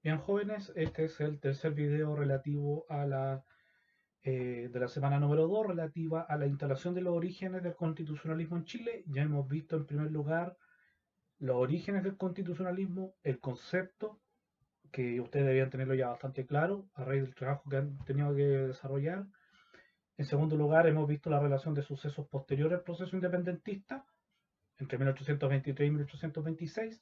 Bien, jóvenes, este es el tercer video relativo a de la semana número 2, relativa a la instalación de los orígenes del constitucionalismo en Chile. Ya hemos visto en primer lugar los orígenes del constitucionalismo, el concepto, que ustedes debían tenerlo ya bastante claro a raíz del trabajo que han tenido que desarrollar. En segundo lugar, hemos visto la relación de sucesos posteriores al proceso independentista, entre 1823 y 1826.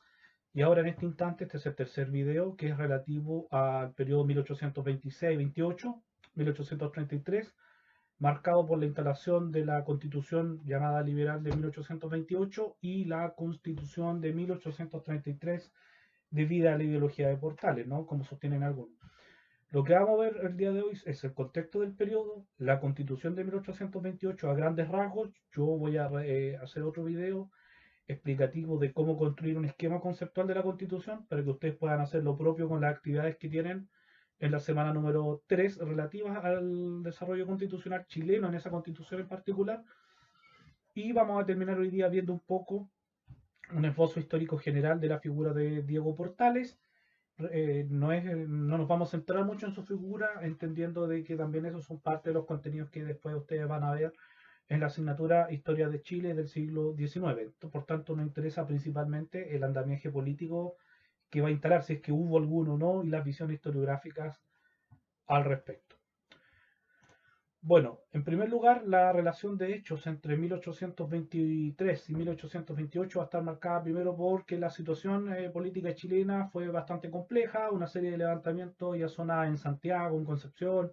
Y ahora en este instante, este es el tercer video que es relativo al periodo 1826-28, 1833, marcado por la instalación de la constitución llamada liberal de 1828 y la constitución de 1833 debido a la ideología de Portales, ¿no? Como sostienen algunos. Lo que vamos a ver el día de hoy es el contexto del periodo, la constitución de 1828 a grandes rasgos. Yo voy a hacer otro video explicativo de cómo construir un esquema conceptual de la Constitución para que ustedes puedan hacer lo propio con las actividades que tienen en la semana número 3 relativas al desarrollo constitucional chileno en esa constitución en particular. Y vamos a terminar hoy día viendo un poco un esbozo histórico general de la figura de Diego Portales. No nos vamos a centrar mucho en su figura, entendiendo de que también esos son parte de los contenidos que después ustedes van a ver en la asignatura Historia de Chile del siglo XIX. Por tanto, nos interesa principalmente el andamiaje político que va a instalar, si es que hubo alguno o no, y las visiones historiográficas al respecto. Bueno, en primer lugar, la relación de hechos entre 1823 y 1828 va a estar marcada primero porque la situación política chilena fue bastante compleja, una serie de levantamientos ya sonaban en Santiago, en Concepción,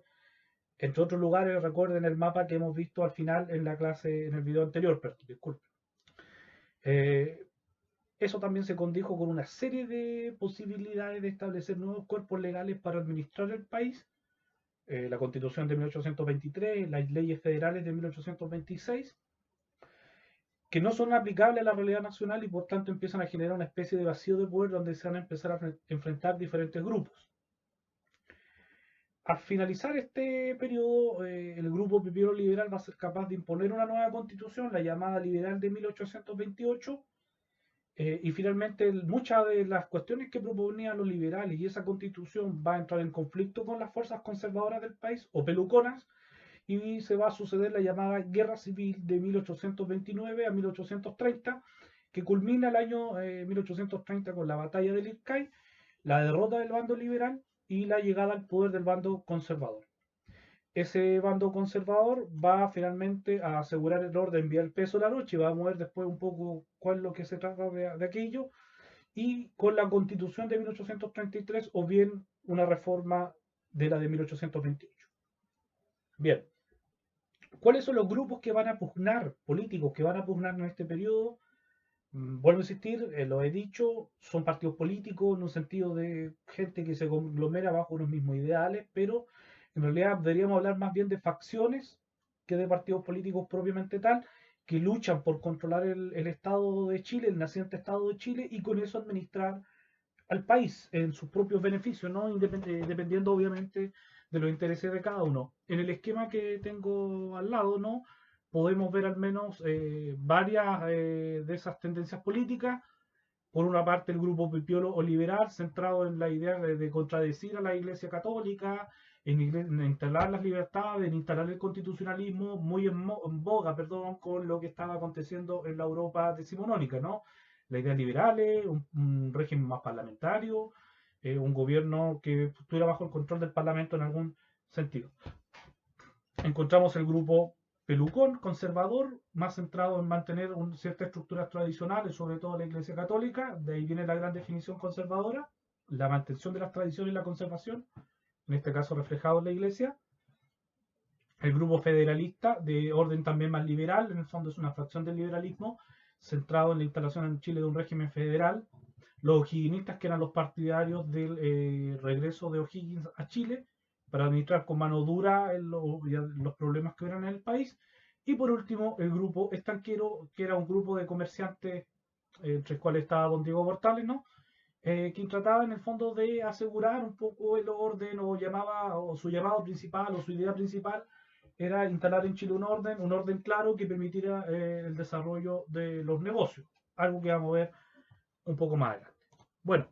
entre otros lugares. Recuerden el mapa que hemos visto al final en la clase, en el video anterior, pero disculpen. Eh, Eso también se condijo con una serie de posibilidades de establecer nuevos cuerpos legales para administrar el país. La Constitución de 1823, las leyes federales de 1826, que no son aplicables a la realidad nacional y por tanto empiezan a generar una especie de vacío de poder donde se van a empezar a enfrentar diferentes grupos. Al finalizar este periodo, el grupo Pipero Liberal va a ser capaz de imponer una nueva constitución, la llamada Liberal de 1828, y finalmente muchas de las cuestiones que proponían los liberales y esa constitución va a entrar en conflicto con las fuerzas conservadoras del país, o peluconas, y se va a suceder la llamada Guerra Civil de 1829 a 1830, que culmina el año 1830 con la batalla del Ircay, la derrota del bando liberal y la llegada al poder del bando conservador. Ese bando conservador va finalmente a asegurar el orden vía el peso de la noche, va a mover después un poco cuál es lo que se trata de aquello, y con la constitución de 1833 o bien una reforma de la de 1828. Bien, ¿cuáles son los grupos que van a pugnar, políticos que van a pugnar en este periodo? Vuelvo a insistir, lo he dicho, son partidos políticos en un sentido de gente que se conglomera bajo unos mismos ideales, pero en realidad deberíamos hablar más bien de facciones que de partidos políticos propiamente tal, que luchan por controlar el Estado de Chile, el naciente Estado de Chile, y con eso administrar al país en sus propios beneficios, ¿no? Dependiendo obviamente de los intereses de cada uno. En el esquema que tengo al lado, ¿no? Podemos ver al menos varias de esas tendencias políticas. Por una parte, el grupo Pipiolo o liberal, centrado en la idea de contradecir a la Iglesia Católica, en instalar las libertades, en instalar el constitucionalismo, muy en boga, perdón, con lo que estaba aconteciendo en la Europa decimonónica, ¿no? Las ideas liberales, un régimen más parlamentario, un gobierno que estuviera bajo el control del Parlamento en algún sentido. Encontramos el grupo pelucón, conservador, más centrado en mantener ciertas estructuras tradicionales, sobre todo la Iglesia Católica. De ahí viene la gran definición conservadora, la mantención de las tradiciones y la conservación, en este caso reflejado en la Iglesia. El grupo federalista, de orden también más liberal, en el fondo es una fracción del liberalismo, centrado en la instalación en Chile de un régimen federal. Los o'higginistas, que eran los partidarios del regreso de O'Higgins a Chile para administrar con mano dura los problemas que hubieran en el país. Y por último, el grupo estanquero, que era un grupo de comerciantes, entre los cuales estaba don Diego Portales, ¿no? Quien trataba en el fondo de asegurar un poco el orden, o su llamado principal, o su idea principal, era instalar en Chile un orden claro que permitiera el desarrollo de los negocios, algo que vamos a ver un poco más adelante. Bueno,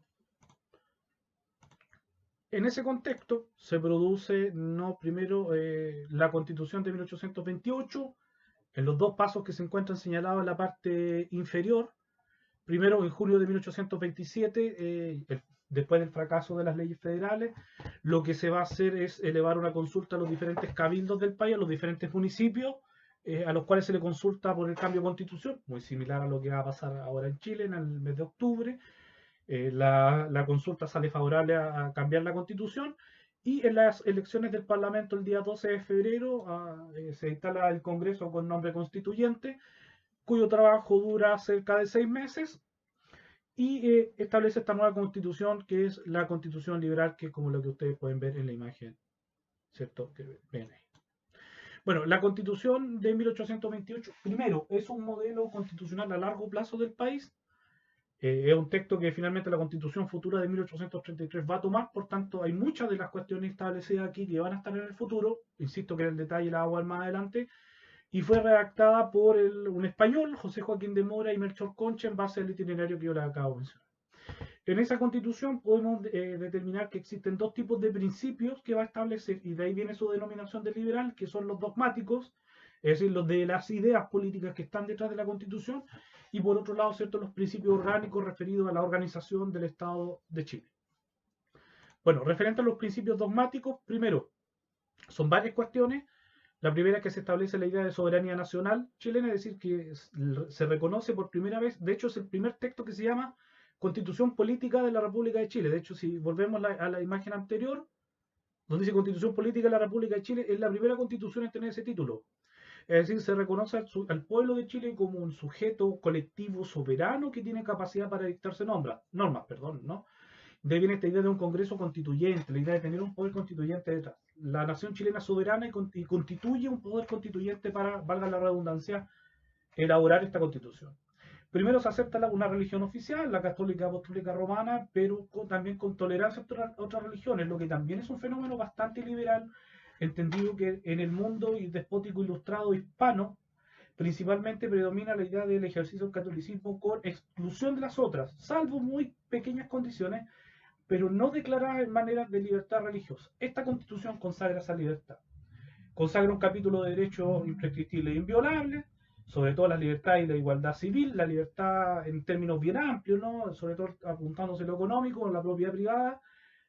En ese contexto se produce no primero la Constitución de 1828, en los dos pasos que se encuentran señalados en la parte inferior. Primero, en julio de 1827, después del fracaso de las leyes federales, lo que se va a hacer es elevar una consulta a los diferentes cabildos del país, a los diferentes municipios, a los cuales se le consulta por el cambio de constitución, muy similar a lo que va a pasar ahora en Chile en el mes de octubre. La consulta sale favorable a cambiar la constitución y en las elecciones del Parlamento el día 12 de febrero se instala el Congreso con nombre constituyente, cuyo trabajo dura cerca de 6 meses y establece esta nueva constitución que es la constitución liberal, que es como lo que ustedes pueden ver en la imagen, ¿cierto? Que ven ahí. Bueno, la constitución de 1828, primero, es un modelo constitucional a largo plazo del país. Es un texto que finalmente la constitución futura de 1833 va a tomar, por tanto hay muchas de las cuestiones establecidas aquí que van a estar en el futuro, insisto que el detalle la hago más adelante, y fue redactada por un español, José Joaquín de Mora y Melchor Concha, en base al itinerario que yo les acabo de mencionar. En esa constitución podemos determinar que existen dos tipos de principios que va a establecer, y de ahí viene su denominación de liberal, que son los dogmáticos, es decir, los de las ideas políticas que están detrás de la constitución, y por otro lado, ¿cierto?, los principios orgánicos referidos a la organización del Estado de Chile. Bueno, referente a los principios dogmáticos, primero, son varias cuestiones. La primera es que se establece la idea de soberanía nacional chilena, es decir, que se reconoce por primera vez, de hecho es el primer texto que se llama Constitución Política de la República de Chile. De hecho, si volvemos a la imagen anterior, donde dice Constitución Política de la República de Chile, es la primera constitución en tener ese título. Es decir, se reconoce al pueblo de Chile como un sujeto colectivo soberano que tiene capacidad para dictarse normas, perdón, ¿no? De ahí viene esta idea de un Congreso constituyente, la idea de tener un poder constituyente detrás. La nación chilena es soberana y constituye un poder constituyente para, valga la redundancia, elaborar esta constitución. Primero se acepta una religión oficial, la católica apostólica romana, pero también con tolerancia a otras religiones, lo que también es un fenómeno bastante liberal, entendido que en el mundo despótico ilustrado hispano, principalmente predomina la idea del ejercicio del catolicismo con exclusión de las otras, salvo muy pequeñas condiciones, pero no declarada en maneras de libertad religiosa. Esta constitución consagra esa libertad. Consagra un capítulo de derechos imprescriptibles e inviolables, sobre todo la libertad y la igualdad civil, la libertad en términos bien amplios, ¿no? Sobre todo apuntándose a lo económico, a la propiedad privada,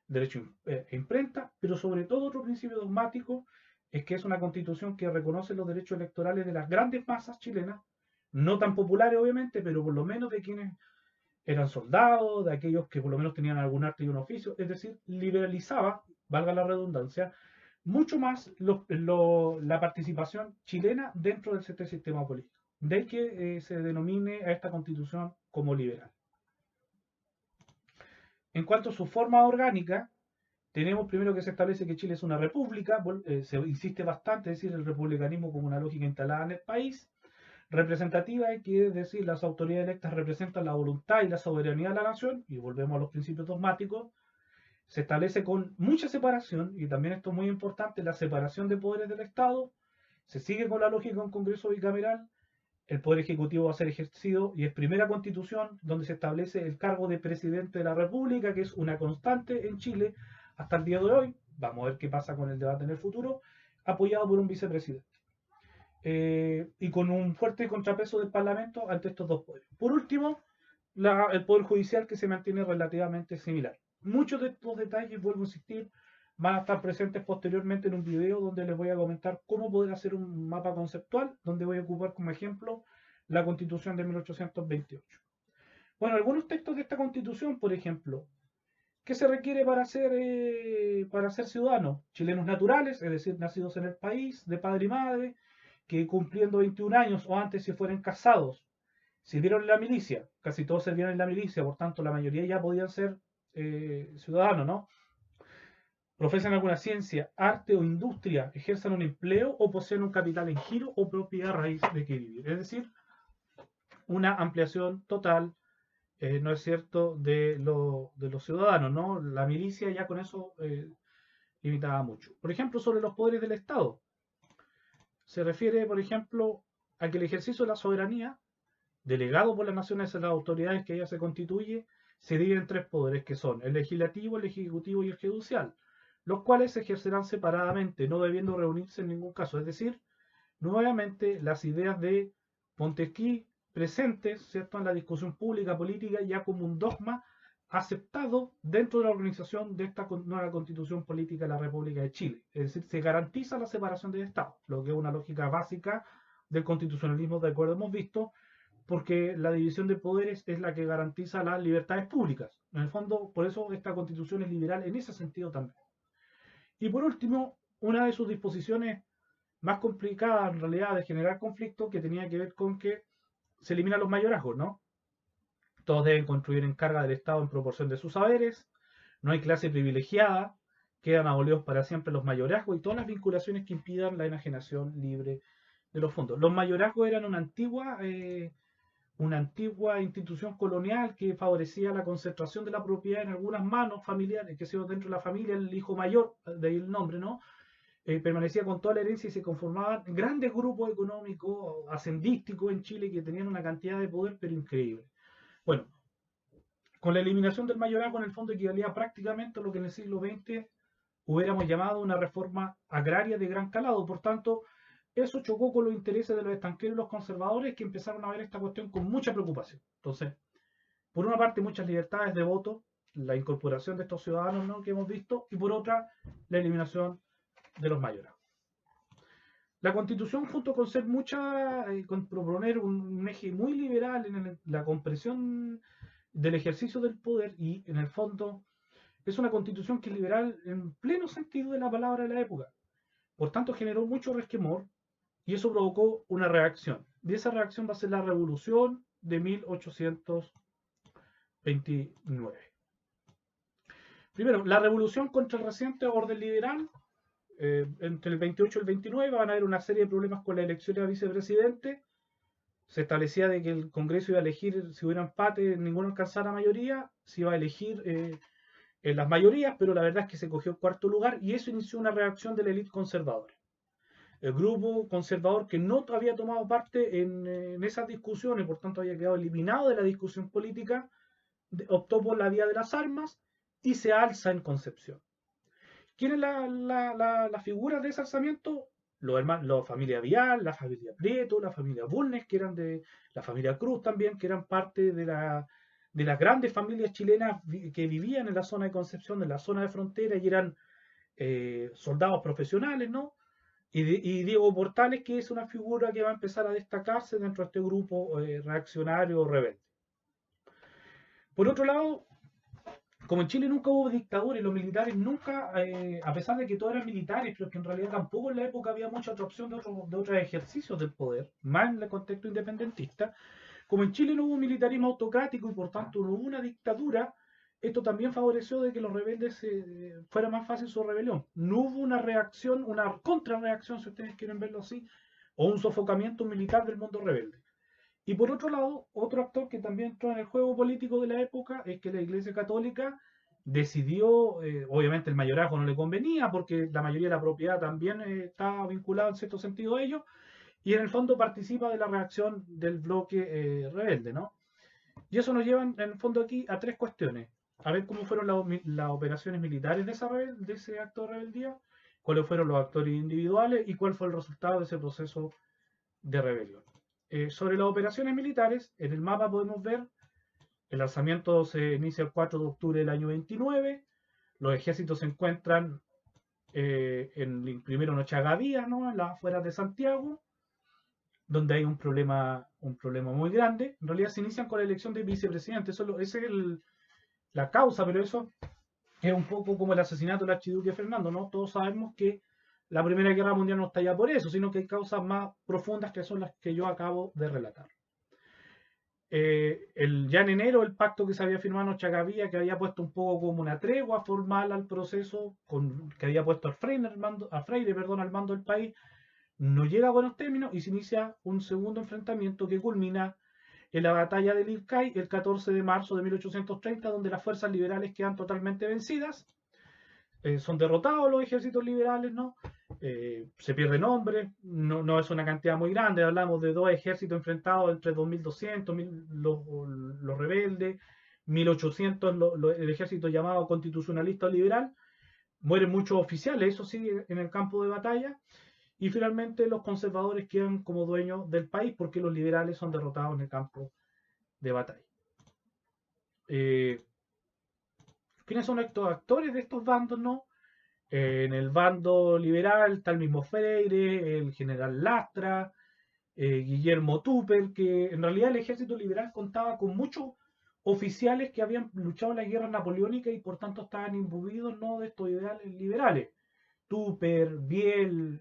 derecho e imprenta, pero sobre todo otro principio dogmático es que es una constitución que reconoce los derechos electorales de las grandes masas chilenas, no tan populares obviamente, pero por lo menos de quienes eran soldados, de aquellos que por lo menos tenían algún arte y un oficio, es decir, liberalizaba, valga la redundancia, mucho más la participación chilena dentro del sistema político. De ahí que se denomine a esta constitución como liberal. En cuanto a su forma orgánica, tenemos primero que se establece que Chile es una república, se insiste bastante, es decir, el republicanismo como una lógica instalada en el país, representativa, que es decir, las autoridades electas representan la voluntad y la soberanía de la nación, y volvemos a los principios dogmáticos. Se establece con mucha separación, y también esto es muy importante, la separación de poderes del Estado. Se sigue con la lógica de un Congreso bicameral. El Poder Ejecutivo va a ser ejercido, y es primera constitución donde se establece el cargo de presidente de la República, que es una constante en Chile hasta el día de hoy. Vamos a ver qué pasa con el debate en el futuro, apoyado por un vicepresidente. Y con un fuerte contrapeso del Parlamento ante estos dos poderes. Por último, el Poder Judicial, que se mantiene relativamente similar. Muchos de estos detalles, vuelvo a insistir, van a estar presentes posteriormente en un video donde les voy a comentar cómo poder hacer un mapa conceptual, donde voy a ocupar como ejemplo la Constitución de 1828. Bueno, algunos textos de esta Constitución, por ejemplo, ¿qué se requiere para ser ciudadano? Chilenos naturales, es decir, nacidos en el país, de padre y madre, que cumpliendo 21 años o antes si fueran casados, sirvieron en la milicia, casi todos servían en la milicia, por tanto la mayoría ya podían ser ciudadanos, ¿no? Profesan alguna ciencia, arte o industria, ejerzan un empleo o poseen un capital en giro o propiedad raíz de que vivir. Es decir, una ampliación total, ¿no es cierto?, de los ciudadanos, ¿no? La milicia ya con eso limitaba mucho. Por ejemplo, sobre los poderes del Estado. Se refiere, por ejemplo, a que el ejercicio de la soberanía, delegado por las naciones a las autoridades que ella se constituye, se divide en tres poderes que son el legislativo, el ejecutivo y el judicial, los cuales se ejercerán separadamente, no debiendo reunirse en ningún caso. Es decir, nuevamente las ideas de Montesquieu presentes, ¿cierto?, en la discusión pública política ya como un dogma aceptado dentro de la organización de esta nueva constitución política de la República de Chile. Es decir, se garantiza la separación del Estado, lo que es una lógica básica del constitucionalismo, de acuerdo hemos visto, porque la división de poderes es la que garantiza las libertades públicas. En el fondo, por eso esta constitución es liberal en ese sentido también. Y por último, una de sus disposiciones más complicadas en realidad de generar conflicto que tenía que ver con que se eliminan los mayorazgos, ¿no? Todos deben construir en carga del Estado en proporción de sus saberes, no hay clase privilegiada, quedan abolidos para siempre los mayorazgos y todas las vinculaciones que impidan la enajenación libre de los fondos. Los mayorazgos eran una antigua institución colonial que favorecía la concentración de la propiedad en algunas manos familiares, que se dentro de la familia, el hijo mayor, de ahí el nombre, ¿no? Permanecía con toda la herencia y se conformaban grandes grupos económicos hacendísticos en Chile que tenían una cantidad de poder pero increíble. Bueno, con la eliminación del mayorazgo en el fondo equivalía prácticamente a lo que en el siglo XX hubiéramos llamado una reforma agraria de gran calado. Por tanto, eso chocó con los intereses de los estanqueros y los conservadores que empezaron a ver esta cuestión con mucha preocupación. Entonces, por una parte, muchas libertades de voto, la incorporación de estos ciudadanos, ¿no?, que hemos visto, y por otra, la eliminación de los mayorazgos. La Constitución, junto con ser con proponer un eje muy liberal en la comprensión del ejercicio del poder y, en el fondo, es una Constitución que es liberal en pleno sentido de la palabra de la época. Por tanto, generó mucho resquemor y eso provocó una reacción. Y esa reacción va a ser la Revolución de 1829. Primero, la revolución contra el reciente orden liberal. Entre el 28 y el 29 van a haber una serie de problemas con la elección de vicepresidente. Se establecía de que el Congreso iba a elegir, si hubiera empate, ninguno alcanzara mayoría, se iba a elegir en las mayorías, pero la verdad es que se cogió el cuarto lugar y eso inició una reacción de la élite conservadora. El grupo conservador que no había tomado parte en esas discusiones, por tanto había quedado eliminado de la discusión política, optó por la vía de las armas y se alza en Concepción. ¿Quién es la figura de ese alzamiento? La familia Vial, la familia Prieto, la familia Bulnes, que eran de la familia Cruz también, que eran parte de las grandes familias chilenas que vivían en la zona de Concepción, en la zona de frontera, y eran soldados profesionales, ¿no? Y Diego Portales, que es una figura que va a empezar a destacarse dentro de este grupo reaccionario rebelde. Por otro lado, como en Chile nunca hubo dictadura y los militares nunca, a pesar de que todos eran militares, pero que en realidad tampoco en la época había mucha otra opción de otros ejercicios del poder, más en el contexto independentista, como en Chile no hubo militarismo autocrático y por tanto no hubo una dictadura, esto también favoreció de que los rebeldes fuera más fácil su rebelión. No hubo una reacción, una contrarreacción, si ustedes quieren verlo así, o un sofocamiento militar del mundo rebelde. Y por otro lado, otro actor que también entró en el juego político de la época es que la Iglesia Católica decidió, obviamente el mayorazgo no le convenía porque la mayoría de la propiedad también está vinculada en cierto sentido a ello, y en el fondo participa de la reacción del bloque rebelde, ¿no? Y eso nos lleva en el fondo aquí a tres cuestiones. A ver cómo fueron las operaciones militares de ese acto de rebeldía, cuáles fueron los actores individuales y cuál fue el resultado de ese proceso de rebelión. Sobre las operaciones militares, en el mapa podemos ver el lanzamiento se inicia el 4 de octubre del año 29, los ejércitos se encuentran primero en Ochagavía, ¿no?, en las afueras de Santiago, donde hay un problema muy grande. En realidad se inician con la elección de vicepresidente, esa es la causa, pero eso es un poco como el asesinato del archiduque Fernando, ¿no? Todos sabemos que la Primera Guerra Mundial no está ya por eso, sino que hay causas más profundas que son las que yo acabo de relatar. Ya en enero el pacto que se había firmado en Ochagavía, que había puesto un poco como una tregua formal al proceso, que había puesto a Freire al mando del país, no llega a buenos términos y se inicia un segundo enfrentamiento que culmina en la batalla de Lircay el 14 de marzo de 1830, donde las fuerzas liberales quedan totalmente vencidas. Son derrotados los ejércitos liberales, ¿no? Se pierden hombres, no es una cantidad muy grande, hablamos de 2 ejércitos enfrentados entre 2.200, los rebeldes, 1800 el ejército llamado constitucionalista liberal, mueren muchos oficiales, eso sí, en el campo de batalla, y finalmente los conservadores quedan como dueños del país porque los liberales son derrotados en el campo de batalla. ¿Quiénes son estos actores de estos bandos? No? En el bando liberal está el mismo Freire, el general Lastra, Guillermo Tupper, que en realidad el ejército liberal contaba con muchos oficiales que habían luchado en la guerra napoleónica y por tanto estaban imbuidos, ¿no?, de estos ideales liberales. Tupper, Biel,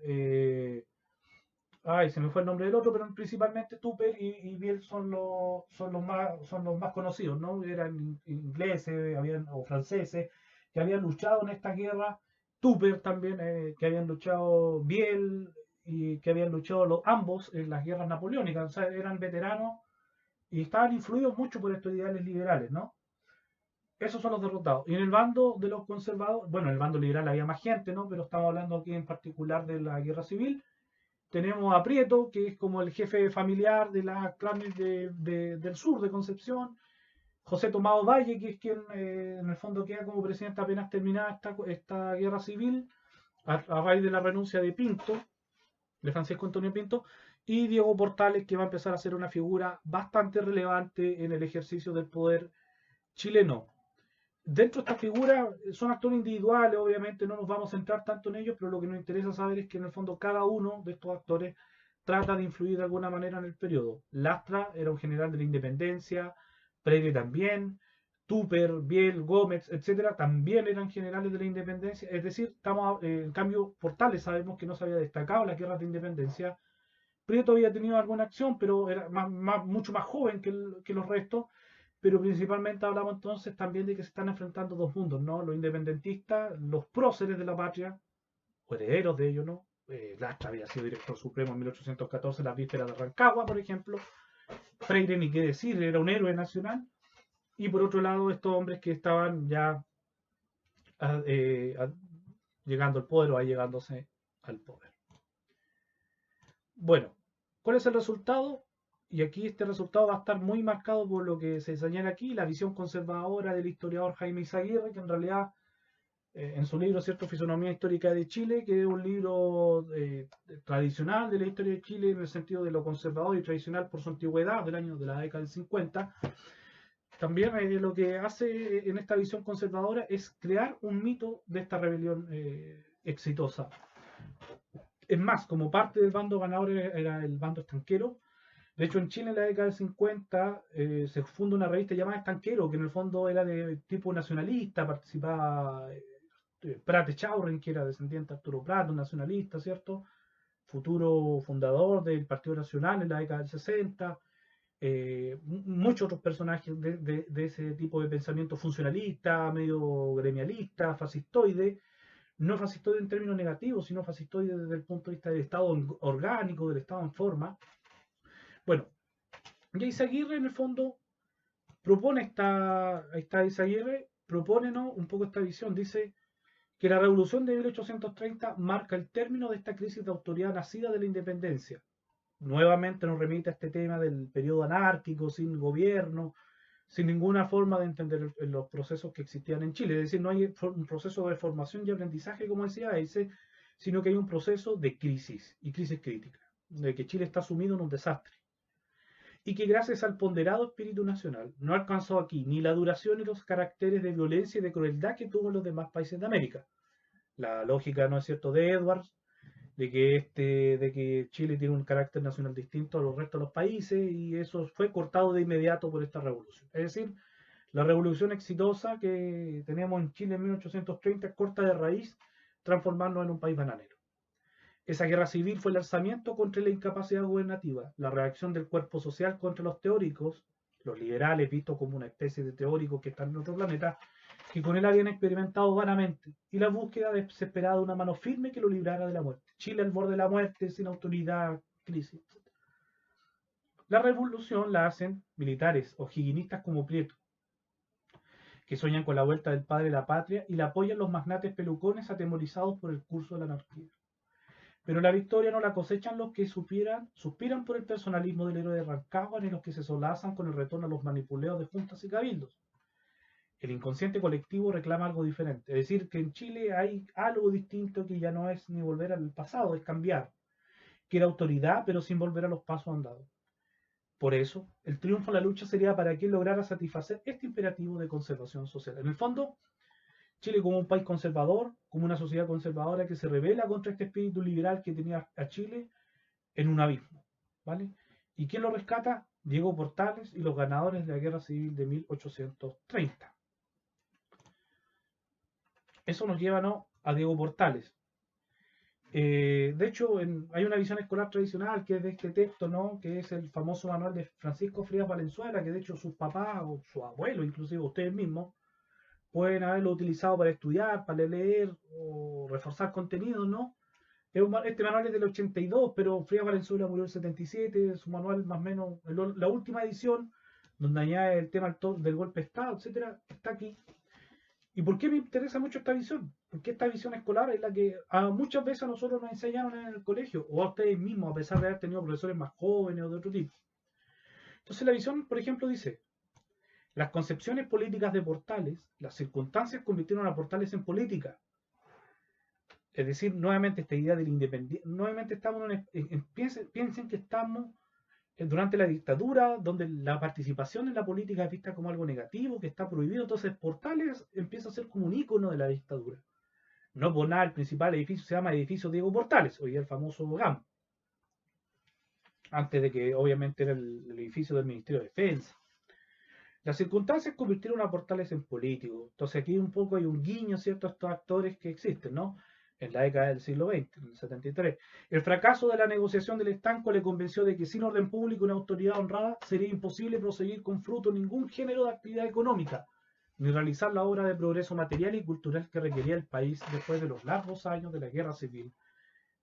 ay, se me fue el nombre del otro, pero principalmente Tupper y Biel son los más conocidos, ¿no? Eran ingleses o franceses que habían luchado en esta guerra. Tupper también, que habían luchado Biel y que habían luchado ambos en las guerras napoleónicas. O sea, eran veteranos y estaban influidos mucho por estos ideales liberales, ¿no? Esos son los derrotados. Y en el bando de los conservadores, bueno, en el bando liberal había más gente, ¿no? Pero estamos hablando aquí en particular de la guerra civil. Tenemos a Prieto, que es como el jefe familiar de las clanes del sur de Concepción. José Tomado Valle, que es quien en el fondo queda como presidente apenas terminada esta guerra civil, a raíz de la renuncia de Pinto, de Francisco Antonio Pinto, y Diego Portales, que va a empezar a ser una figura bastante relevante en el ejercicio del poder chileno. Dentro de esta figura son actores individuales, obviamente no nos vamos a centrar tanto en ellos, pero lo que nos interesa saber es que en el fondo cada uno de estos actores trata de influir de alguna manera en el periodo. Lastra era un general de la independencia, Freire también, Tupper, Biel, Gómez, etcétera, también eran generales de la independencia. Es decir, en cambio, Portales sabemos que no se había destacado en las guerras de independencia. Prieto había tenido alguna acción, pero era mucho más joven que los restos, pero principalmente hablamos entonces también de que se están enfrentando dos mundos, ¿no? Los independentistas, los próceres de la patria, o herederos de ellos, ¿no? Lastra había sido director supremo en 1814, las vísperas de Rancagua, por ejemplo. Freire, ni qué decir, era un héroe nacional. Y por otro lado, estos hombres que estaban ya a, llegando al poder o allegándose al poder. Bueno, ¿cuál es el resultado? Y aquí este resultado va a estar muy marcado por lo que se señala aquí, la visión conservadora del historiador Jaime Izaguirre, que en realidad en su libro, ¿cierto?, Fisonomía Histórica de Chile, que es un libro tradicional de la historia de Chile en el sentido de lo conservador y tradicional por su antigüedad, de la década del 50. También lo que hace en esta visión conservadora es crear un mito de esta rebelión exitosa. Es más, como parte del bando ganador era el bando estanquero. De hecho, en Chile en la década del 50 se funda una revista llamada Estanquero, que en el fondo era de tipo nacionalista, participaba Prat Echaurren, que era descendiente de Arturo Prat, un nacionalista, ¿cierto? Futuro fundador del Partido Nacional en la década del 60. Muchos otros personajes de ese tipo de pensamiento funcionalista, medio gremialista, fascistoide, no fascistoide en términos negativos, sino fascistoide desde el punto de vista del Estado orgánico, del Estado en forma. Bueno, y Izaguirre en el fondo propone Izaguirre propone, ¿no?, un poco esta visión. Dice que la revolución de 1830 marca el término de esta crisis de autoridad nacida de la independencia. Nuevamente nos remite a este tema del periodo anárquico, sin gobierno, sin ninguna forma de entender los procesos que existían en Chile. Es decir, no hay un proceso de formación y aprendizaje, como decía ese, sino que hay un proceso de crisis, y crisis crítica, de que Chile está sumido en un desastre. Y que gracias al ponderado espíritu nacional no alcanzó aquí ni la duración ni los caracteres de violencia y de crueldad que tuvo en los demás países de América. La lógica, ¿no es cierto?, de Edwards, de que Chile tiene un carácter nacional distinto a los restos de los países, y eso fue cortado de inmediato por esta revolución. Es decir, la revolución exitosa que teníamos en Chile en 1830 corta de raíz, transformarnos en un país bananero. Esa guerra civil fue el alzamiento contra la incapacidad gubernativa, la reacción del cuerpo social contra los teóricos, los liberales vistos como una especie de teóricos que están en otro planeta, que con él habían experimentado vanamente, y la búsqueda desesperada de una mano firme que lo librara de la muerte. Chile al borde de la muerte, sin autoridad, crisis, etc. La revolución la hacen militares o higuinistas como Prieto, que sueñan con la vuelta del padre de la patria y la apoyan los magnates pelucones atemorizados por el curso de la anarquía. Pero la victoria no la cosechan los que suspiran por el personalismo del héroe de Rancagua, ni los que se solazan con el retorno a los manipuleos de juntas y cabildos. El inconsciente colectivo reclama algo diferente. Es decir, que en Chile hay algo distinto que ya no es ni volver al pasado, es cambiar. Quiere autoridad, pero sin volver a los pasos andados. Por eso, el triunfo de la lucha sería para que lograra satisfacer este imperativo de conservación social. En el fondo, Chile como un país conservador, como una sociedad conservadora que se rebela contra este espíritu liberal que tenía a Chile en un abismo. ¿Vale? ¿Y quién lo rescata? Diego Portales y los ganadores de la Guerra Civil de 1830. Eso nos lleva, ¿no?, a Diego Portales. De hecho, hay una visión escolar tradicional que es de este texto, ¿no?, que es el famoso manual de Francisco Frías Valenzuela, que de hecho sus papás o sus abuelos, inclusive ustedes mismos, pueden haberlo utilizado para estudiar, para leer o reforzar contenidos, ¿no? Este manual es del 82, pero Frías Valenzuela murió en el 77, su manual más o menos, la última edición, donde añade el tema del golpe de Estado, etcétera, está aquí. ¿Y por qué me interesa mucho esta visión? Porque esta visión escolar es la que muchas veces a nosotros nos enseñaron en el colegio, o a ustedes mismos, a pesar de haber tenido profesores más jóvenes o de otro tipo. Entonces la visión, por ejemplo, dice, las concepciones políticas de Portales, las circunstancias convirtieron a Portales en política. Es decir, nuevamente esta idea del independiente, nuevamente estamos piensen que estamos durante la dictadura, donde la participación en la política es vista como algo negativo, que está prohibido. Entonces Portales empieza a ser como un ícono de la dictadura. No por nada, el principal edificio se llama Edificio Diego Portales, hoy el famoso GAM, antes de que obviamente era el edificio del Ministerio de Defensa. Las circunstancias convirtieron a Portales en político. Entonces aquí un poco hay un guiño, ¿cierto?, a estos actores que existen, ¿no?, en la década del siglo XX, en el 73. El fracaso de la negociación del estanco le convenció de que sin orden público y una autoridad honrada sería imposible proseguir con fruto ningún género de actividad económica, ni realizar la obra de progreso material y cultural que requería el país después de los largos años de la guerra civil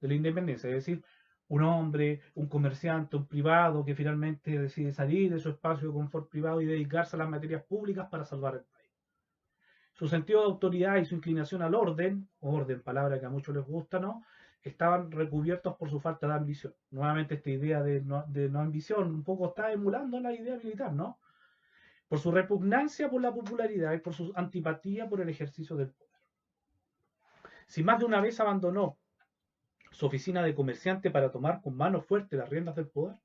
de la independencia. Es decir, un hombre, un comerciante, un privado que finalmente decide salir de su espacio de confort privado y dedicarse a las materias públicas para salvar el país. Su sentido de autoridad y su inclinación al orden, palabra que a muchos les gusta, ¿no?, estaban recubiertos por su falta de ambición. Nuevamente esta idea de no ambición un poco está emulando la idea militar, ¿no? Por su repugnancia por la popularidad y por su antipatía por el ejercicio del poder. Si más de una vez abandonó su oficina de comerciante para tomar con mano fuerte las riendas del poder,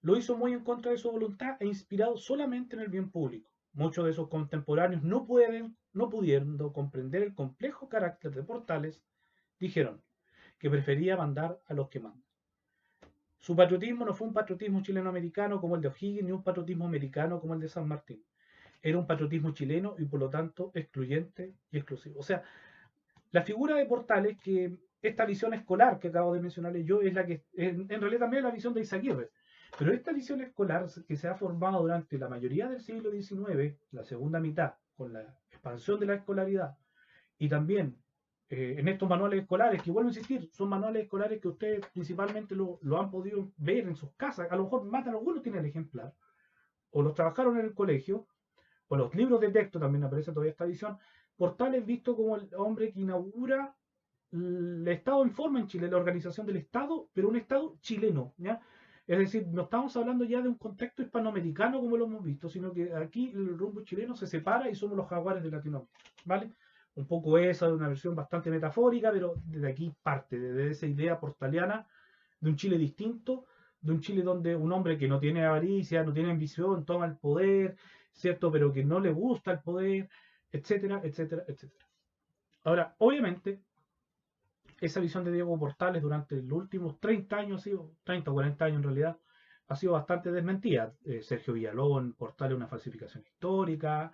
lo hizo muy en contra de su voluntad e inspirado solamente en el bien público. Muchos de sus contemporáneos no pudiendo comprender el complejo carácter de Portales, dijeron que prefería mandar a los que mandan. Su patriotismo no fue un patriotismo chileno-americano como el de O'Higgins, ni un patriotismo americano como el de San Martín. Era un patriotismo chileno y por lo tanto excluyente y exclusivo. O sea, la figura de Portales, que esta visión escolar que acabo de mencionarles yo, es la que en realidad también es la visión de Izaguirre. Pero esta visión escolar que se ha formado durante la mayoría del siglo XIX, la segunda mitad, con la expansión de la escolaridad, y también en estos manuales escolares, que vuelvo a insistir, son manuales escolares que ustedes principalmente lo han podido ver en sus casas, a lo mejor más de algunos tienen el ejemplar, o los trabajaron en el colegio, o los libros de texto también aparece todavía esta visión. Portales visto como el hombre que inaugura el Estado en forma en Chile, la organización del Estado, pero un Estado chileno, ¿ya? Es decir, no estamos hablando ya de un contexto hispanoamericano como lo hemos visto, sino que aquí el rumbo chileno se separa y somos los jaguares de Latinoamérica, ¿vale? Un poco esa es una versión bastante metafórica, pero desde aquí parte, desde esa idea portaliana de un Chile distinto, de un Chile donde un hombre que no tiene avaricia, no tiene ambición, toma el poder, ¿cierto?, pero que no le gusta el poder, etcétera, etcétera, etcétera. Ahora, obviamente, esa visión de Diego Portales durante los últimos 30 años, ha sido 30 o 40 años en realidad, ha sido bastante desmentida. Sergio Villalón, Portales, una falsificación histórica.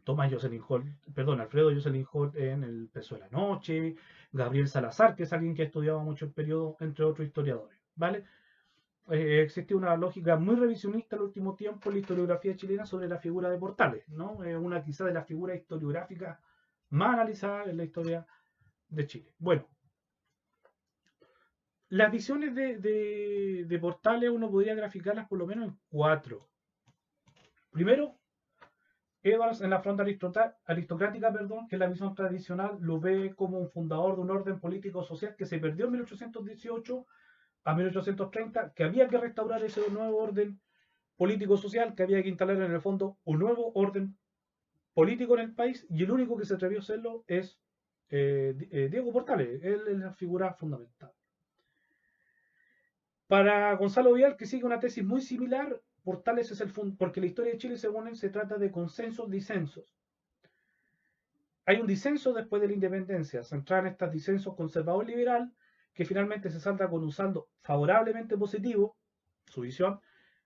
Alfredo Jocelyn Holt en El peso de la noche. Gabriel Salazar, que es alguien que ha estudiado mucho el periodo, entre otros historiadores. ¿Vale? Existe una lógica muy revisionista en el último tiempo en la historiografía chilena sobre la figura de Portales, ¿no? Es una quizá de las figuras historiográficas más analizadas en la historia de Chile. Bueno, las visiones de Portales uno podría graficarlas por lo menos en 4. Primero, Edwards en la fronda aristocrática, que es la visión tradicional, lo ve como un fundador de un orden político-social que se perdió en 1818 a 1830, que había que restaurar ese nuevo orden político-social, que había que instalar en el fondo un nuevo orden político en el país y el único que se atrevió a hacerlo es Diego Portales. Él es la figura fundamental. Para Gonzalo Vial, que sigue una tesis muy similar, Portales es el porque la historia de Chile, según él, se trata de consensos, disensos. Hay un disenso después de la independencia, centrada en estos disensos conservador-liberal, que finalmente se salda con un saldo favorablemente positivo, su visión,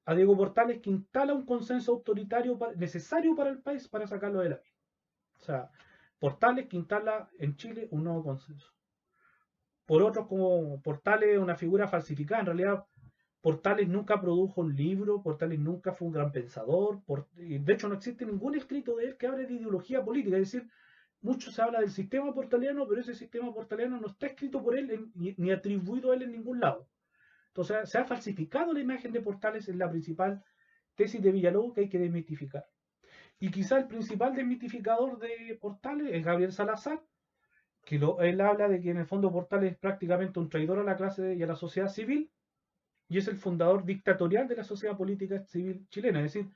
a Diego Portales, que instala un consenso autoritario necesario para el país para sacarlo de la vida. O sea, Portales que instala en Chile un nuevo consenso. Por otros, como Portales, una figura falsificada, en realidad Portales nunca produjo un libro, Portales nunca fue un gran pensador, de hecho no existe ningún escrito de él que hable de ideología política, es decir, mucho se habla del sistema portaliano, pero ese sistema portaliano no está escrito por él ni atribuido a él en ningún lado. Entonces se ha falsificado la imagen de Portales en la principal tesis de Villalobos que hay que desmitificar. Y quizá el principal desmitificador de Portales es Gabriel Salazar, que él habla de que en el fondo Portales es prácticamente un traidor a la clase y a la sociedad civil, y es el fundador dictatorial de la sociedad política civil chilena, es decir,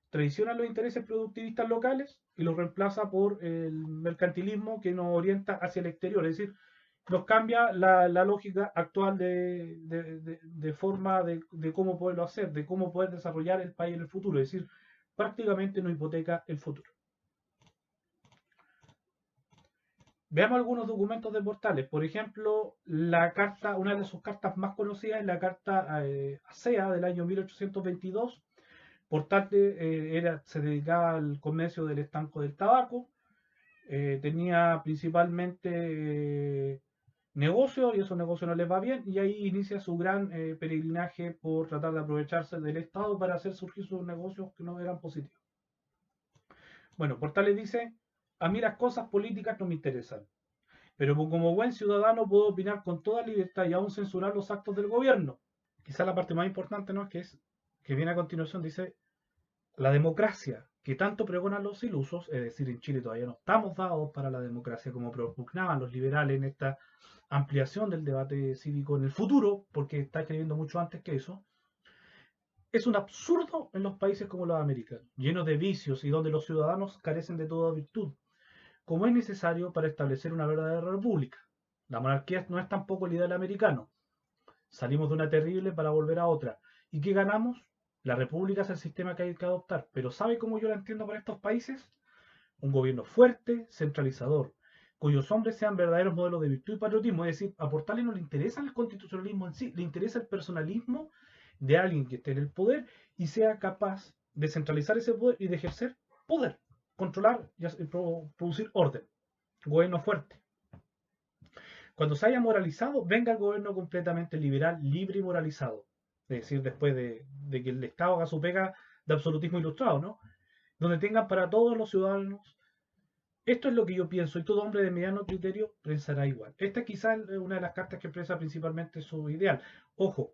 traiciona los intereses productivistas locales y los reemplaza por el mercantilismo que nos orienta hacia el exterior, es decir, nos cambia la lógica actual de forma de cómo poderlo hacer, de cómo poder desarrollar el país en el futuro, es decir, prácticamente nos hipoteca el futuro. Veamos algunos documentos de Portales. Por ejemplo, la carta, una de sus cartas más conocidas es la carta ASEA del año 1822. Portales se dedicaba al comercio del estanco del tabaco. Tenía principalmente negocios y esos negocios no les va bien. Y ahí inicia su gran peregrinaje por tratar de aprovecharse del Estado para hacer surgir sus negocios que no eran positivos. Bueno, Portales dice, a mí las cosas políticas no me interesan, pero como buen ciudadano puedo opinar con toda libertad y aún censurar los actos del gobierno. Quizá la parte más importante, ¿no? Que viene a continuación, dice, la democracia, que tanto pregonan los ilusos, es decir, en Chile todavía no estamos dados para la democracia como propugnaban los liberales en esta ampliación del debate cívico en el futuro, porque está escribiendo mucho antes que eso, es un absurdo en los países como los americanos, llenos de vicios y donde los ciudadanos carecen de toda virtud, como es necesario para establecer una verdadera república. La monarquía no es tampoco el ideal americano. Salimos de una terrible para volver a otra. ¿Y qué ganamos? La república es el sistema que hay que adoptar. Pero ¿sabe cómo yo la entiendo para estos países? Un gobierno fuerte, centralizador, cuyos hombres sean verdaderos modelos de virtud y patriotismo. Es decir, a Portales no le interesa el constitucionalismo en sí, le interesa el personalismo de alguien que esté en el poder y sea capaz de centralizar ese poder y de ejercer poder, controlar y producir orden. Gobierno fuerte. Cuando se haya moralizado, venga el gobierno completamente liberal, libre y moralizado. Es decir, después de que el Estado haga su pega de absolutismo ilustrado, ¿no? Donde tengan para todos los ciudadanos. Esto es lo que yo pienso, y todo hombre de mediano criterio pensará igual. Esta quizás es una de las cartas que expresa principalmente su ideal. Ojo,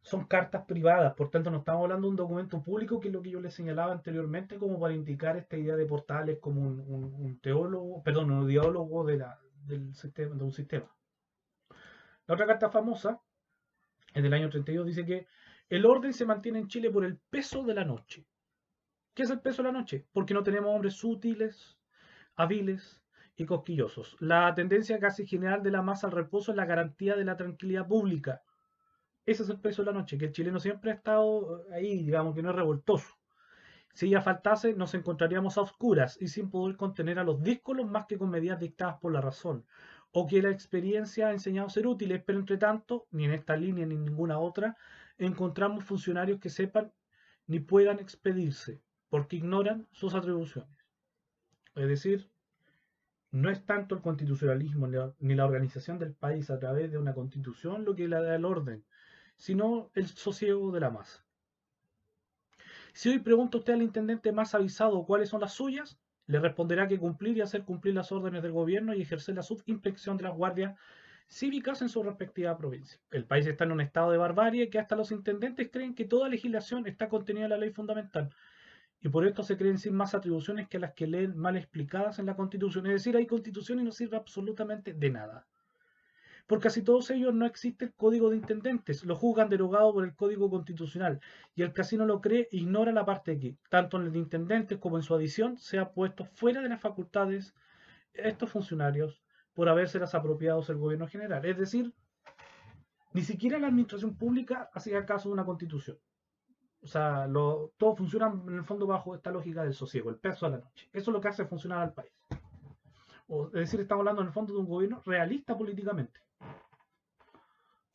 son cartas privadas, por tanto no estamos hablando de un documento público, que es lo que yo les señalaba anteriormente, como para indicar esta idea de Portales como un teólogo, perdón, un ideólogo del sistema, de un sistema. La otra carta famosa es del año 32, dice que el orden se mantiene en Chile por el peso de la noche. ¿Qué es el peso de la noche? Porque no tenemos hombres sutiles, hábiles y cosquillosos. La tendencia casi general de la masa al reposo es la garantía de la tranquilidad pública. Ese es el peso de la noche, que el chileno siempre ha estado ahí, digamos que no es revoltoso. Si ella faltase, nos encontraríamos a oscuras y sin poder contener a los díscolos más que con medidas dictadas por la razón, o que la experiencia ha enseñado a ser útiles, pero entre tanto, ni en esta línea ni en ninguna otra, encontramos funcionarios que sepan ni puedan expedirse, porque ignoran sus atribuciones. Es decir, no es tanto el constitucionalismo ni la organización del país a través de una constitución lo que le da el orden, sino el sosiego de la masa. Si hoy pregunta usted al intendente más avisado cuáles son las suyas, le responderá que cumplir y hacer cumplir las órdenes del gobierno y ejercer la subinspección de las guardias cívicas en su respectiva provincia. El país está en un estado de barbarie que hasta los intendentes creen que toda legislación está contenida en la ley fundamental y por esto se creen sin más atribuciones que las que leen mal explicadas en la Constitución. Es decir, hay Constitución y no sirve absolutamente de nada. Por casi todos ellos no existe el código de intendentes, lo juzgan derogado por el código constitucional y el casino lo cree e ignora la parte de que, tanto en el de intendentes como en su adición, se ha puesto fuera de las facultades estos funcionarios por habérselas apropiados el gobierno general. Es decir, ni siquiera la administración pública hacía caso de una constitución. O sea, todo funciona en el fondo bajo esta lógica del sosiego, el peso a la noche. Eso es lo que hace funcionar al país. Es decir, estamos hablando en el fondo de un gobierno realista políticamente.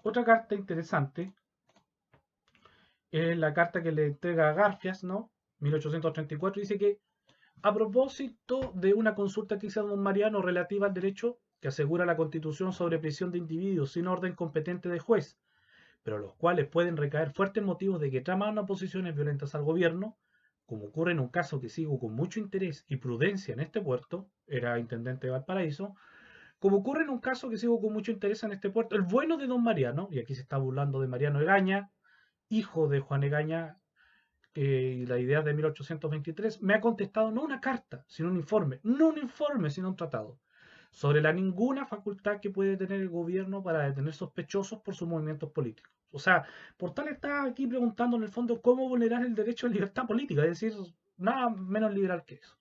Otra carta interesante es la carta que le entrega a Garfias, ¿no? 1834, dice que a propósito de una consulta que hizo don Mariano relativa al derecho que asegura la Constitución sobre prisión de individuos sin orden competente de juez, pero los cuales pueden recaer fuertes motivos de que traman oposiciones violentas al gobierno, como ocurre en un caso que sigo con mucho interés y prudencia en este puerto, era intendente de Valparaíso, como ocurre en un caso que sigo con mucho interés en este puerto, el bueno de don Mariano, y aquí se está burlando de Mariano Egaña, hijo de Juan Egaña, y la idea de 1823, me ha contestado no una carta, sino un informe, no un informe, sino un tratado, sobre la ninguna facultad que puede tener el gobierno para detener sospechosos por sus movimientos políticos. O sea, Portal está aquí preguntando en el fondo cómo vulnerar el derecho a libertad política, es decir, nada menos liberal que eso.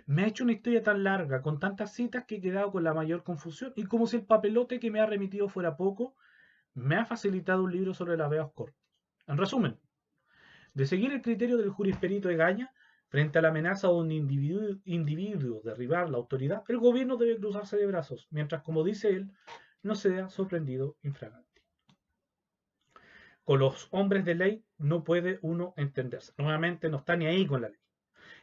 Me ha hecho una historia tan larga, con tantas citas, que he quedado con la mayor confusión, y como si el papelote que me ha remitido fuera poco, me ha facilitado un libro sobre la habeas corpus. En resumen, de seguir el criterio del jurisperito Egaña, frente a la amenaza de un individuo derribar la autoridad, el gobierno debe cruzarse de brazos, mientras, como dice él, no sea sorprendido infragante. Con los hombres de ley no puede uno entenderse. Nuevamente no está ni ahí con la ley.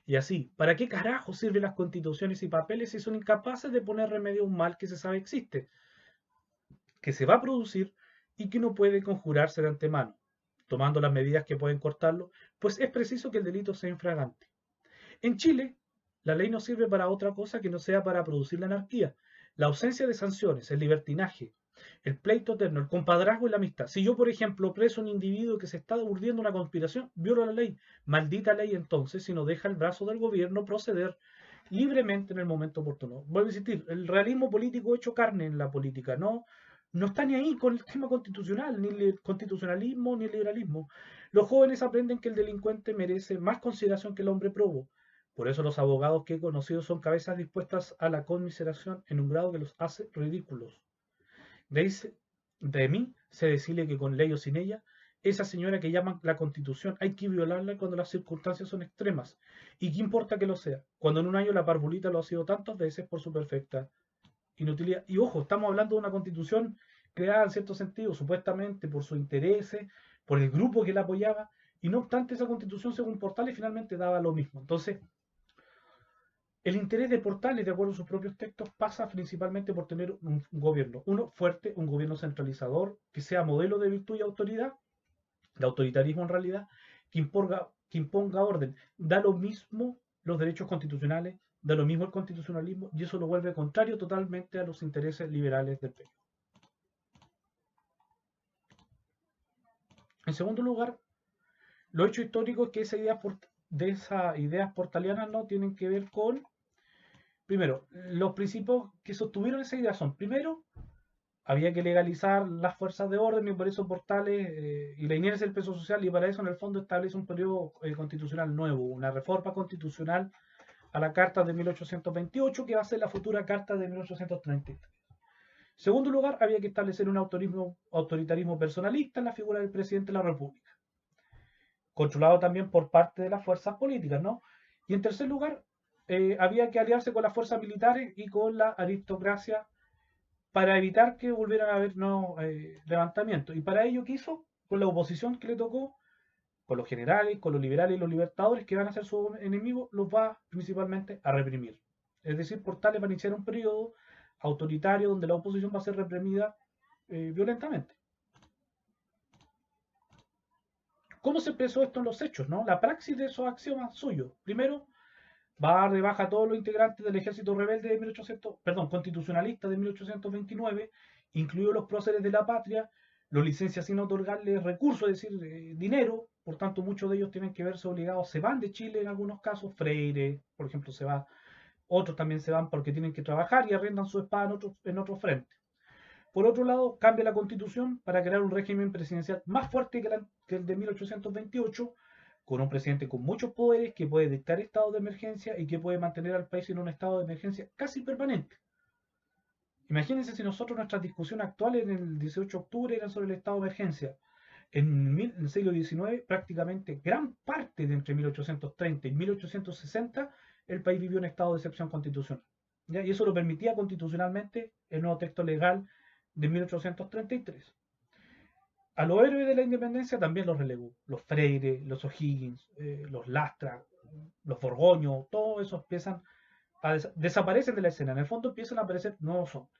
Y así, ¿para qué carajo sirven las constituciones y papeles si son incapaces de poner remedio a un mal que se sabe existe, que se va a producir y que no puede conjurarse de antemano, tomando las medidas que pueden cortarlo, pues es preciso que el delito sea infragante? En Chile, la ley no sirve para otra cosa que no sea para producir la anarquía, la ausencia de sanciones, el libertinaje, el pleito eterno, el compadrazgo y la amistad. Si yo, por ejemplo, preso a un individuo que se está urdiendo una conspiración, viola la ley. Maldita ley entonces si no deja el brazo del gobierno proceder libremente en el momento oportuno. Vuelvo a insistir, el realismo político hecho carne en la política, no está ni ahí con el tema constitucional, ni el constitucionalismo, ni el liberalismo. Los jóvenes aprenden que el delincuente merece más consideración que el hombre probo. Por eso los abogados que he conocido son cabezas dispuestas a la conmiseración en un grado que los hace ridículos. De, de mí se decide que con ley o sin ella, esa señora que llaman la Constitución hay que violarla cuando las circunstancias son extremas. ¿Y qué importa que lo sea? Cuando en un año la parvulita lo ha sido tantas veces por su perfecta inutilidad. Y ojo, estamos hablando de una Constitución creada en cierto sentido, supuestamente por sus intereses, por el grupo que la apoyaba, y no obstante esa Constitución, según Portales, finalmente daba lo mismo. Entonces, el interés de Portales, de acuerdo a sus propios textos, pasa principalmente por tener un gobierno, uno fuerte, un gobierno centralizador, que sea modelo de virtud y autoridad, de autoritarismo en realidad, que imponga orden. Da lo mismo los derechos constitucionales, da lo mismo el constitucionalismo, y eso lo vuelve contrario totalmente a los intereses liberales del periodo. En segundo lugar, lo hecho histórico es que de esas ideas portalianas no tienen que ver con, primero, los principios que sostuvieron esa idea son, primero, había que legalizar las fuerzas de orden y por eso Portales y la inercia del peso social, y para eso en el fondo establece un periodo constitucional nuevo, una reforma constitucional a la Carta de 1828 que va a ser la futura Carta de 1833. Segundo lugar, había que establecer un autoritarismo personalista en la figura del presidente de la República, controlado también por parte de las fuerzas políticas, ¿no? Y en tercer lugar, había que aliarse con las fuerzas militares y con la aristocracia para evitar que volvieran a haber nuevos levantamientos. Y para ello, ¿qué hizo? Con la oposición que le tocó, con los generales, con los liberales y los libertadores, que van a ser sus enemigos, los va principalmente a reprimir. Es decir, Portales va a iniciar un periodo autoritario donde la oposición va a ser reprimida violentamente. ¿Cómo se expresó esto en los hechos? ¿No? La praxis de esos axiomas suyos. Primero, va a dar de baja a todos los integrantes del ejército rebelde de 1800, perdón, constitucionalista de 1829, incluidos los próceres de la patria, los licencia sin otorgarles recursos, es decir, dinero, por tanto muchos de ellos tienen que verse obligados, se van de Chile en algunos casos, Freire, por ejemplo, se va, otros también se van porque tienen que trabajar y arriendan su espada en otros frentes. Por otro lado, cambia la constitución para crear un régimen presidencial más fuerte que el de 1828, con un presidente con muchos poderes que puede dictar estados de emergencia y que puede mantener al país en un estado de emergencia casi permanente. Imagínense si nosotros nuestras discusiones actuales en el 18 de octubre eran sobre el estado de emergencia. En el siglo XIX, prácticamente gran parte de entre 1830 y 1860, el país vivió en estado de excepción constitucional. ¿Ya? Y eso lo permitía constitucionalmente el nuevo texto legal de 1833. A los héroes de la independencia también los relegó. Los Freire, los O'Higgins, los Lastra, los Borgoño, todos esos empiezan desaparecen de la escena. En el fondo empiezan a aparecer nuevos hombres.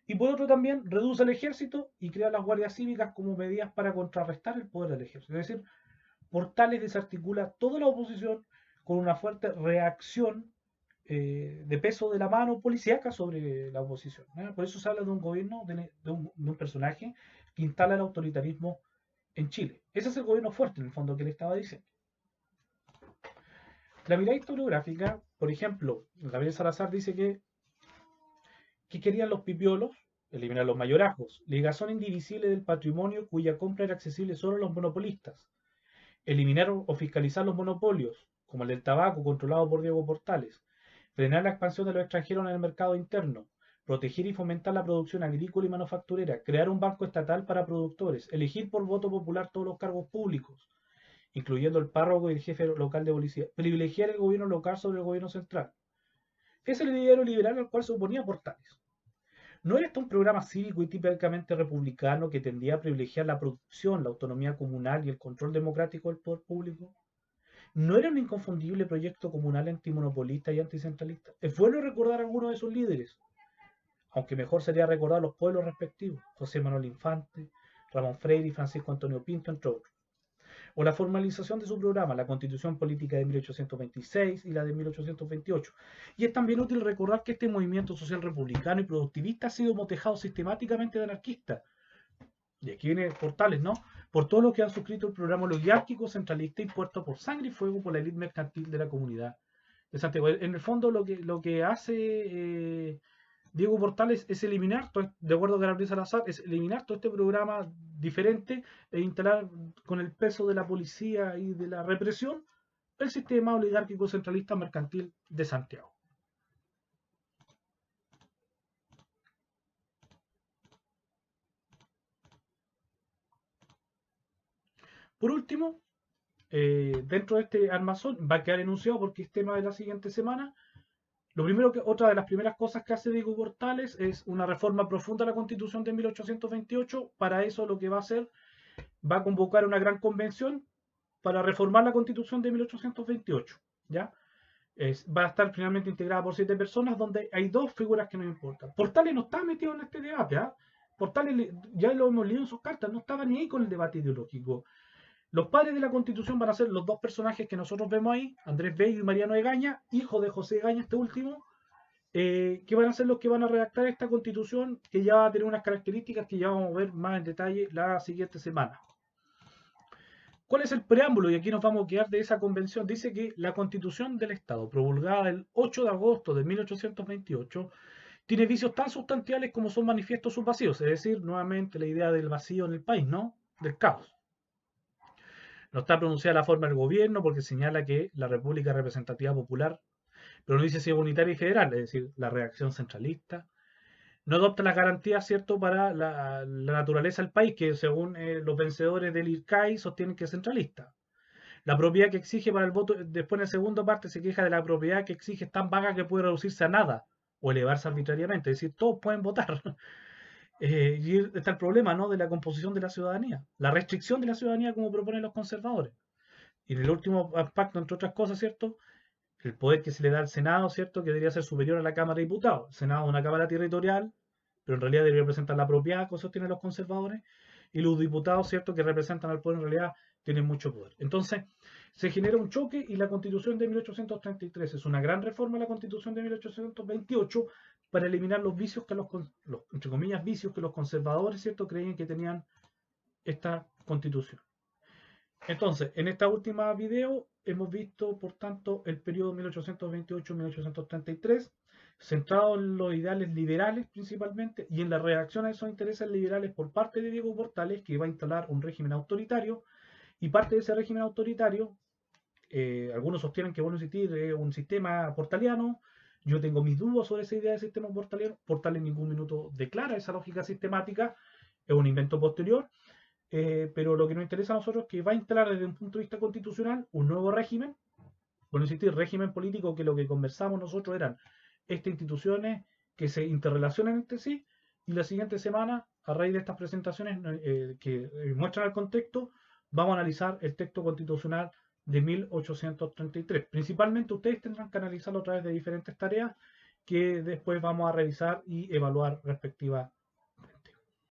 Y por otro también reduce el ejército y crea las guardias cívicas como medidas para contrarrestar el poder del ejército. Es decir, Portales desarticula toda la oposición con una fuerte reacción de peso de la mano policíaca sobre la oposición. Por eso se habla de un gobierno, de un personaje que instala el autoritarismo en Chile. Ese es el gobierno fuerte, en el fondo, que le estaba diciendo. La mirada historiográfica, por ejemplo, Gabriel Salazar dice que querían los pipiolos, eliminar los mayorazgos, ligazón indivisible del patrimonio cuya compra era accesible solo a los monopolistas, eliminar o fiscalizar los monopolios, como el del tabaco controlado por Diego Portales, frenar la expansión de los extranjeros en el mercado interno, proteger y fomentar la producción agrícola y manufacturera, crear un banco estatal para productores, elegir por voto popular todos los cargos públicos, incluyendo el párroco y el jefe local de policía, privilegiar el gobierno local sobre el gobierno central. Es el ideario liberal al cual se oponía Portales. ¿No era esto un programa cívico y típicamente republicano que tendía a privilegiar la producción, la autonomía comunal y el control democrático del poder público? ¿No era un inconfundible proyecto comunal antimonopolista y anticentralista? Es bueno recordar a algunos de sus líderes, aunque mejor sería recordar los pueblos respectivos, José Manuel Infante, Ramón Freire y Francisco Antonio Pinto, entre otros. O la formalización de su programa, la Constitución Política de 1826 y la de 1828. Y es también útil recordar que este movimiento social republicano y productivista ha sido motejado sistemáticamente de anarquista. Y aquí viene Portales, ¿no? Por todo lo que han suscrito el programa oligárquico, centralista, impuesto por sangre y fuego por la élite mercantil de la comunidad de Santiago. En el fondo lo que hace Diego Portales es eliminar, de acuerdo con Gabriel Salazar, es eliminar todo este programa diferente e instalar con el peso de la policía y de la represión el sistema oligárquico centralista mercantil de Santiago. Por último, dentro de este armazón va a quedar enunciado porque es tema de la siguiente semana. Otra de las primeras cosas que hace Diego Portales es una reforma profunda a la Constitución de 1828. Para eso lo que va a hacer, va a convocar una gran convención para reformar la Constitución de 1828. ¿Ya? Va a estar finalmente integrada por 7 personas, donde hay dos figuras que nos importan. Portales no está metido en este debate. Portales, ya lo hemos leído en sus cartas, no estaba ni ahí con el debate ideológico. Los padres de la Constitución van a ser los dos personajes que nosotros vemos ahí, Andrés Bello y Mariano Egaña, hijo de José Egaña, este último, que van a ser los que van a redactar esta Constitución, que ya va a tener unas características que ya vamos a ver más en detalle la siguiente semana. ¿Cuál es el preámbulo? Y aquí nos vamos a quedar de esa convención. Dice que la Constitución del Estado, promulgada el 8 de agosto de 1828, tiene vicios tan sustanciales como son manifiestos sus vacíos. Es decir, nuevamente la idea del vacío en el país, ¿no? Del caos. No está pronunciada la forma del gobierno porque señala que la República Representativa Popular, pero no dice si es unitaria y federal, es decir, la reacción centralista. No adopta las garantías, ¿cierto?, para la naturaleza del país, que según los vencedores del IRCAI sostienen que es centralista. La propiedad que exige para el voto, después en la segunda parte se queja de la propiedad que exige es tan vaga que puede reducirse a nada o elevarse arbitrariamente, es decir, todos pueden votar. Y está el problema, ¿no?, de la composición de la ciudadanía, la restricción de la ciudadanía como proponen los conservadores. Y en el último pacto, entre otras cosas, ¿cierto?, el poder que se le da al Senado, ¿cierto?, que debería ser superior a la Cámara de Diputados. El Senado es una Cámara territorial, pero en realidad debería representar la propiedad, que sostienen los conservadores, y los diputados, ¿cierto?, que representan al pueblo, en realidad tienen mucho poder. Entonces, se genera un choque y la Constitución de 1833 es una gran reforma a la Constitución de 1828 para eliminar los vicios que entre comillas, vicios que los conservadores, ¿cierto?, creían que tenían esta Constitución. Entonces, en esta última video hemos visto, por tanto, el periodo 1828-1833. centrado en los ideales liberales principalmente y en la reacción a esos intereses liberales por parte de Diego Portales, que va a instalar un régimen autoritario, y parte de ese régimen autoritario, algunos sostienen que, bueno, existir un sistema portaliano. Yo tengo mis dudas sobre esa idea de sistema portaliano. Portal en ningún minuto declara esa lógica sistemática, es un invento posterior. Pero lo que nos interesa a nosotros es que va a instalar desde un punto de vista constitucional un nuevo régimen, bueno, insistir, régimen político, que lo que conversamos nosotros eran estas instituciones que se interrelacionan entre sí, y la siguiente semana, a raíz de estas presentaciones que muestran el contexto, vamos a analizar el texto constitucional de 1833. Principalmente ustedes tendrán que analizarlo a través de diferentes tareas que después vamos a revisar y evaluar respectivamente.